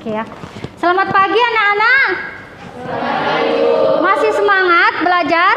Oke ya. Selamat pagi anak-anak. Masih semangat belajar?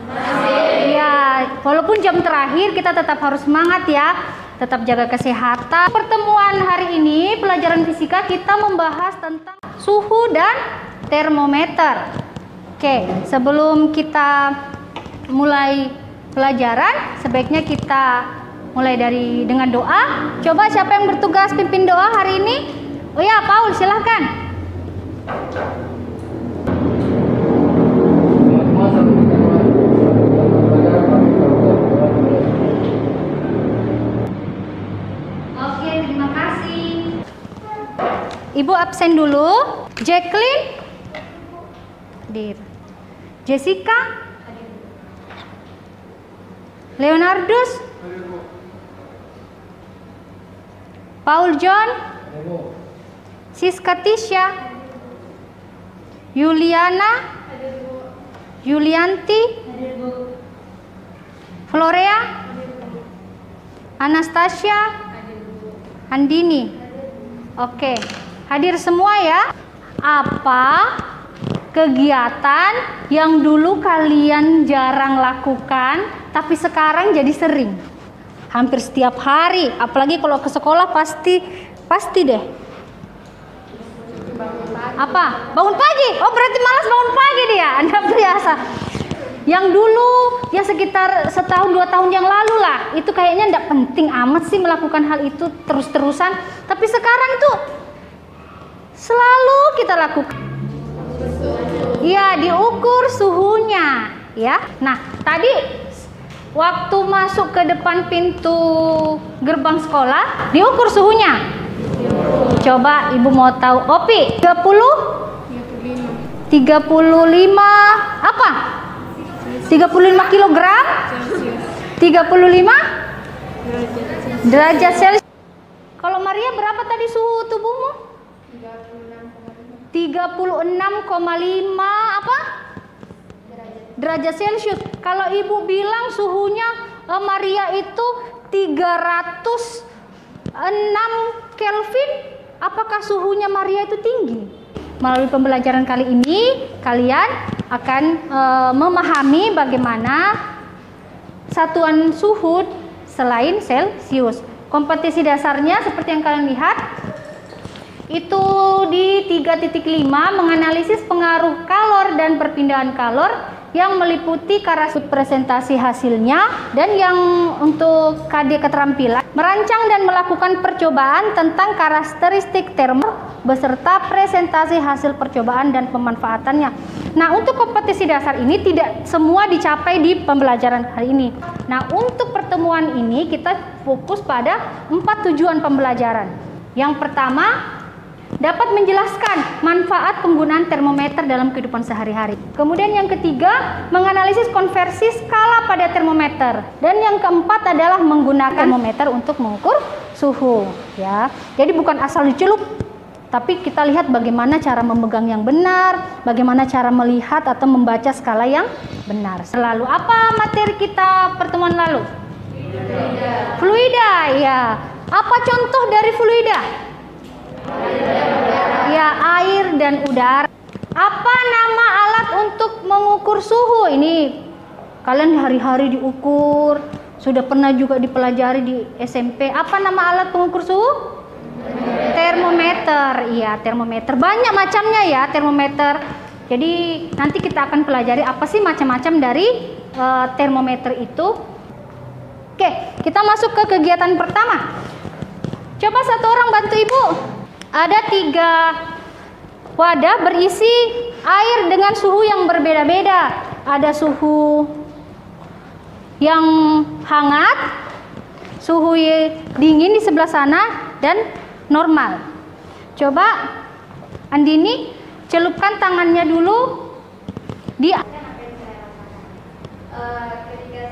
Masih. Ya, walaupun jam terakhir kita tetap harus semangat ya. Tetap jaga kesehatan. Pertemuan hari ini pelajaran fisika kita membahas tentang suhu dan termometer. Oke, sebelum kita mulai pelajaran, sebaiknya kita mulai dengan doa. Coba siapa yang bertugas pimpin doa hari ini? Oh ya, Paul, silahkan. Oke, terima kasih. Ibu absen dulu. Jacqueline hadir. Jessica, Leonardus, Paul John, Siska Tisha, Yuliana, Yulianti, Florea, Anastasia, Andini. Oke, hadir semua ya. Apa kegiatan yang dulu kalian jarang lakukan tapi sekarang jadi sering? Hampir setiap hari, apalagi kalau ke sekolah pasti deh. Apa? Bangun pagi. Oh, berarti malas bangun pagi dia. Anda biasa. Yang dulu ya sekitar setahun 2 tahun yang lalu lah, itu kayaknya enggak penting amat sih melakukan hal itu terus-terusan, tapi sekarang tuh selalu kita lakukan. Iya, diukur suhunya ya. Nah, tadi waktu masuk ke depan pintu gerbang sekolah diukur suhunya. Coba ibu mau tahu. Opi, 35 apa? 35 kilogram? 35 derajat Celcius. Kalau Maria berapa tadi suhu tubuhmu? 36,5 apa? Derajat Celcius. Kalau ibu bilang suhunya Maria itu 306 Kelvin, apakah suhunya Maria itu tinggi? Melalui pembelajaran kali ini, kalian akan memahami bagaimana satuan suhu selain Celcius. Kompetisi dasarnya seperti yang kalian lihat, itu di 3.5 menganalisis pengaruh kalor dan perpindahan kalor yang meliputi karakteristik presentasi hasilnya, dan yang untuk KD keterampilan merancang dan melakukan percobaan tentang karakteristik termo beserta presentasi hasil percobaan dan pemanfaatannya. Nah, untuk kompetisi dasar ini tidak semua dicapai di pembelajaran hari ini. Nah, untuk pertemuan ini kita fokus pada 4 tujuan pembelajaran. Yang pertama, dapat menjelaskan manfaat penggunaan termometer dalam kehidupan sehari-hari. Kemudian yang ketiga, menganalisis konversi skala pada termometer. Dan yang keempat adalah menggunakan termometer untuk mengukur suhu. Ya, jadi bukan asal dicelup, tapi kita lihat bagaimana cara memegang yang benar, bagaimana cara melihat atau membaca skala yang benar. Selalu apa materi kita pertemuan lalu? Fluida, ya. Apa contoh dari fluida? Ya, air dan udara. Apa nama alat untuk mengukur suhu? Ini kalian hari-hari diukur, sudah pernah juga dipelajari di SMP. Apa nama alat pengukur suhu? Termometer. Iya, termometer. Banyak macamnya ya termometer. Jadi nanti kita akan pelajari apa sih macam-macam dari termometer itu. Oke, kita masuk ke kegiatan pertama. Coba satu orang bantu ibu. Ada 3 wadah berisi air dengan suhu yang berbeda-beda. Ada suhu yang hangat, suhu dingin di sebelah sana, dan normal. Coba Andini celupkan tangannya dulu di ketika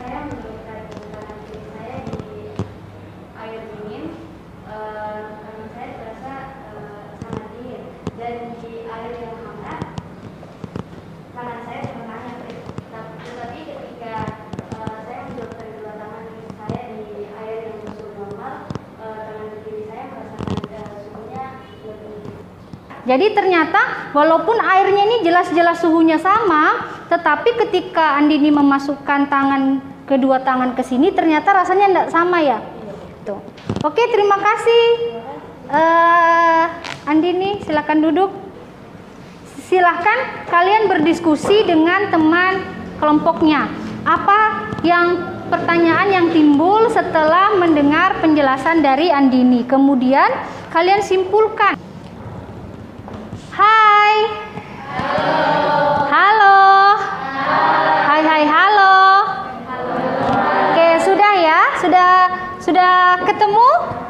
saya mencelupkan tangan kiri saya di air dingin, tangan saya terasa sangat dingin, dan di air yang hangat tangan saya sebenarnya kering. Tetapi ketika saya mencelupkan kedua tangan kiri saya di air yang suhu normal, tangan kiri saya merasakan suhunya lebih. Jadi ternyata walaupun airnya ini jelas-jelas suhunya sama, tetapi ketika Andini memasukkan kedua tangan ke sini, ternyata rasanya tidak sama ya. Tuh. Oke, terima kasih. Andini, silakan duduk. Silahkan kalian berdiskusi dengan teman kelompoknya. Apa pertanyaan yang timbul setelah mendengar penjelasan dari Andini? Kemudian kalian simpulkan. Hai. Halo. Halo. Hai hai halo. Oke, sudah ya? Sudah ketemu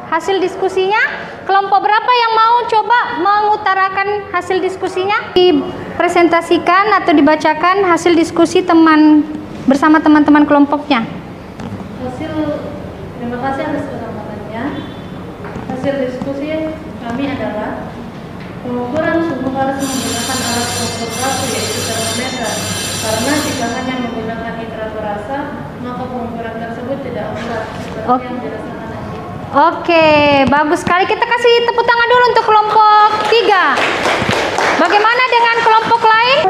hasil diskusinya? Kelompok berapa yang mau coba mengutarakan hasil diskusinya? Dipresentasikan atau dibacakan hasil diskusi bersama teman-teman kelompoknya. Terima kasih atas kesempatannya. Hasil diskusi kami adalah pengukuran suhu harus menggunakan alat pengukur baku yaitu termometer, karena jika hanya menggunakan indera perasa maka pengukuran tersebut tidak akurat seperti yang dijelaskan tadi. Oke, bagus sekali. Kita kasih tepuk tangan dulu untuk kelompok 3. Bagaimana dengan kelompok lain?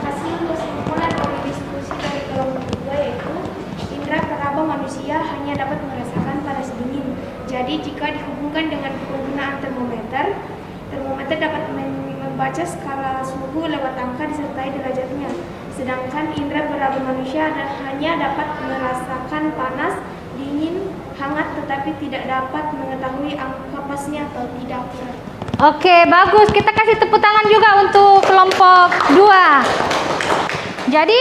Hasil kesimpulan dari diskusi dari kelompok 2 yaitu indera peraba manusia hanya dapat merasakan panas dingin. Jadi jika dihubungkan dengan penggunaan termometer dapat membaca skala suhu lewat angka disertai derajatnya. Sedangkan indera peraba manusia hanya dapat merasakan panas, dingin, hangat, tetapi tidak dapat mengetahui angka pasnya atau tidak akurat. Oke, bagus. Kita kasih tepuk tangan juga untuk kelompok 2. Jadi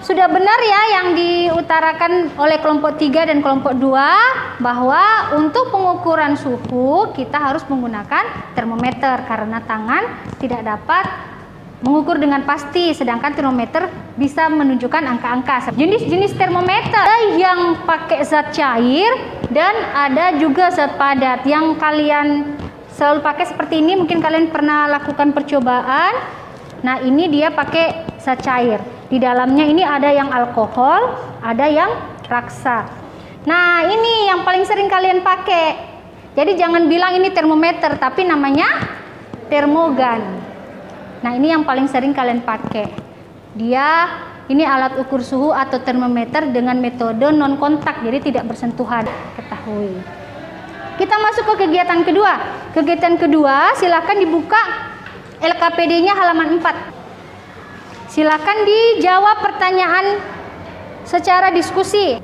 sudah benar ya yang diutarakan oleh kelompok 3 dan kelompok 2 bahwa untuk pengukuran suhu kita harus menggunakan termometer karena tangan tidak dapat mengukur dengan pasti, sedangkan termometer bisa menunjukkan angka-angka. Jenis-jenis termometer ada yang pakai zat cair dan ada juga zat padat. Yang kalian selalu pakai seperti ini, mungkin kalian pernah lakukan percobaan. Nah, ini dia pakai zat cair. Di dalamnya ini ada yang alkohol, ada yang raksa. Nah, ini yang paling sering kalian pakai. Jadi jangan bilang ini termometer, tapi namanya termogan. Nah, ini yang paling sering kalian pakai. Ini alat ukur suhu atau termometer dengan metode non kontak, jadi tidak bersentuhan. Ketahui. Kita masuk ke kegiatan kedua. Kegiatan kedua, silakan dibuka LKPD-nya halaman 4. Silakan dijawab pertanyaan secara diskusi.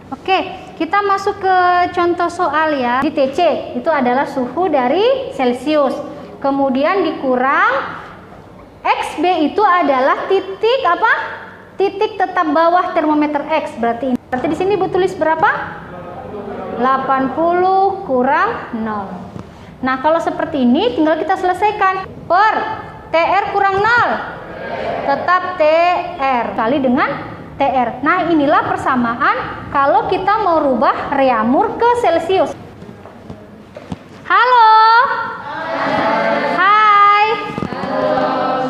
Oke, kita masuk ke contoh soal ya. Di TC itu adalah suhu dari Celcius. Kemudian dikurang XB itu adalah titik apa? Titik tetap bawah termometer X. Berarti di sini Ibu tulis berapa? 80 kurang 0. Nah, kalau seperti ini tinggal kita selesaikan. Per TR kurang 0. Tetap TR kali dengan TR. Nah, inilah persamaan kalau kita mau rubah reamur ke Celcius. Halo. Hai.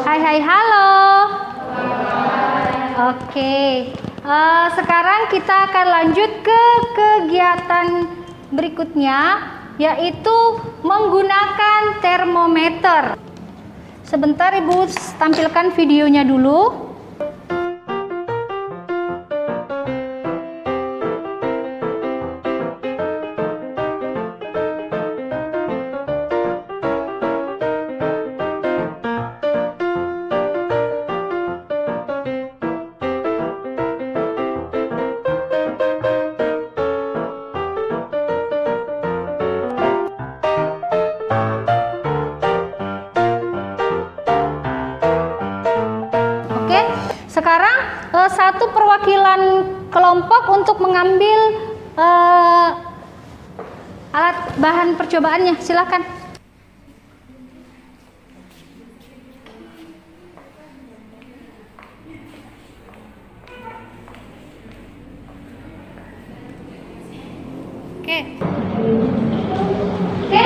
Hai hai halo. Oke. Sekarang kita akan lanjut ke kegiatan berikutnya, yaitu menggunakan termometer. Sebentar Ibu tampilkan videonya dulu. Sekarang satu perwakilan kelompok untuk mengambil alat bahan percobaannya. Silakan. Oke. Oke,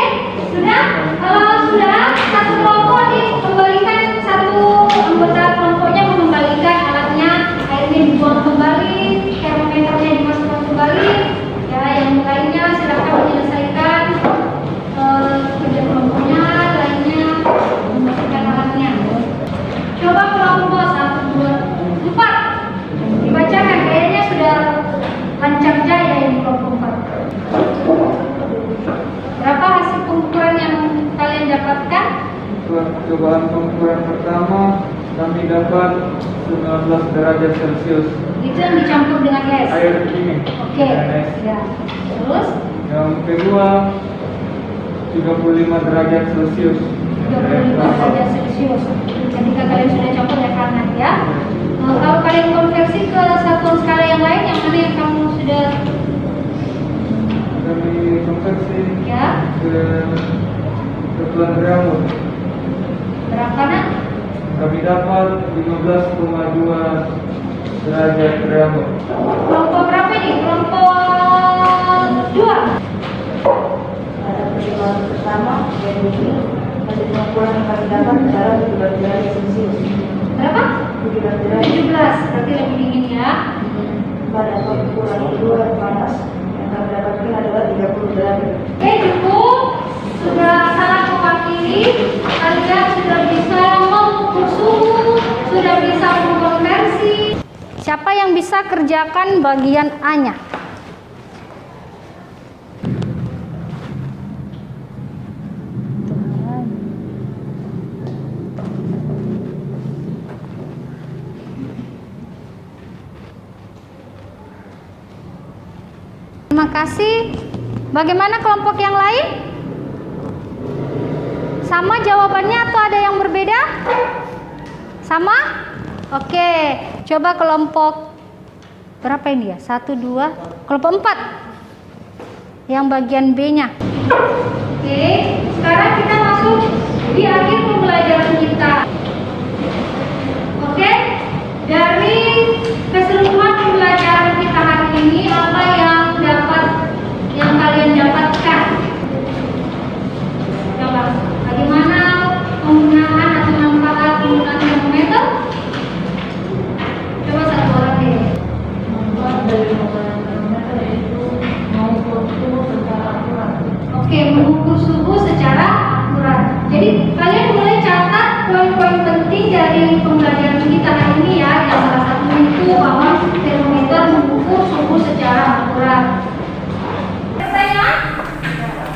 sudah? Kalau sudah, satu kelompok dikembalikan, satu anggota kelompoknya mengembalikan alatnya, airnya dibuang kembali, termometernya dimasukkan kembali. Ya, yang lainnya silakan menyelesaikan. untuk bahan pengukuran pertama kami dapat 19 derajat Celcius. Itu yang dicampur dengan es. Air ini. Oke. Dengan es. Ya. Terus Yang kedua 35 derajat Celcius. 25 derajat Celcius. Ketika kalian sudah campur ya karena ya. Kalau kalian konversi ke satuan skala yang lain, yang mana yang kamu sudah Kami konversi ya? ke satuan Reaumur. Berapa nak? Kami dapat 15,2 derajat Reaumur. Kelompok berapa nih? Kelompok 2. Pada perhitungan pertama, yaitu hasil pengukuran yang kami dapat adalah 17 derajat Celcius. Berapa? 17 derajat. 17, berarti lebih dingin ya. Pada pengukuran kedua yang panas, yang kami dapatkan adalah 30 derajat. Oke, cukup. Sudah sangat mewakili. Kalian sudah bisa mengukur suhu, sudah bisa mengkonversi. Siapa yang bisa kerjakan bagian A-nya? Terima kasih. Bagaimana kelompok yang lain? Sama jawabannya atau ada yang berbeda? Sama? Oke, coba kelompok berapa ini ya? 1, 2, kelompok 4. Yang bagian B-nya. Oke, sekarang kita masuk di akhir pembelajaran kita. Oke, dari keseluruhan pembelajaran kita hari ini, apa yang kalian dapatkan? Coba, bagaimana penggunaan atau manfaat penggunaan termometer? Coba satu orang deh. Manfaat dari penggunaan termometer yaitu mengukur suhu secara akurat. Oke, mengukur suhu secara akurat. Jadi kalian boleh catat poin-poin penting dari pembelajaran kita hari ini ya. Yang salah satunya itu bahwa termometer mengukur suhu secara akurat. Pertanyaan?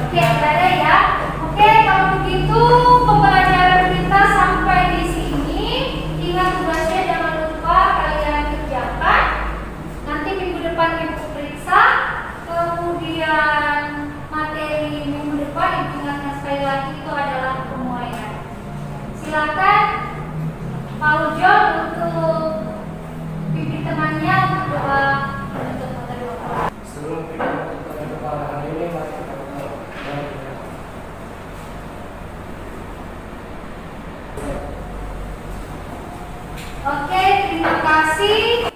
Oke, ada ya. Oke, kalau begitu pembelajaran kita sampai di sini. Ingat tugasnya jangan lupa kalian kerjakan. Nanti minggu depan ibu periksa. Kemudian materi minggu depan ibu ingatkan sekali lagi itu adalah pemuaian. Silakan Pak Ujo untuk pimpin temannya untuk doa penutup materi bapak. Sebelum kita menutup kepala hari ini, mari kita berdoa. Oke, terima kasih.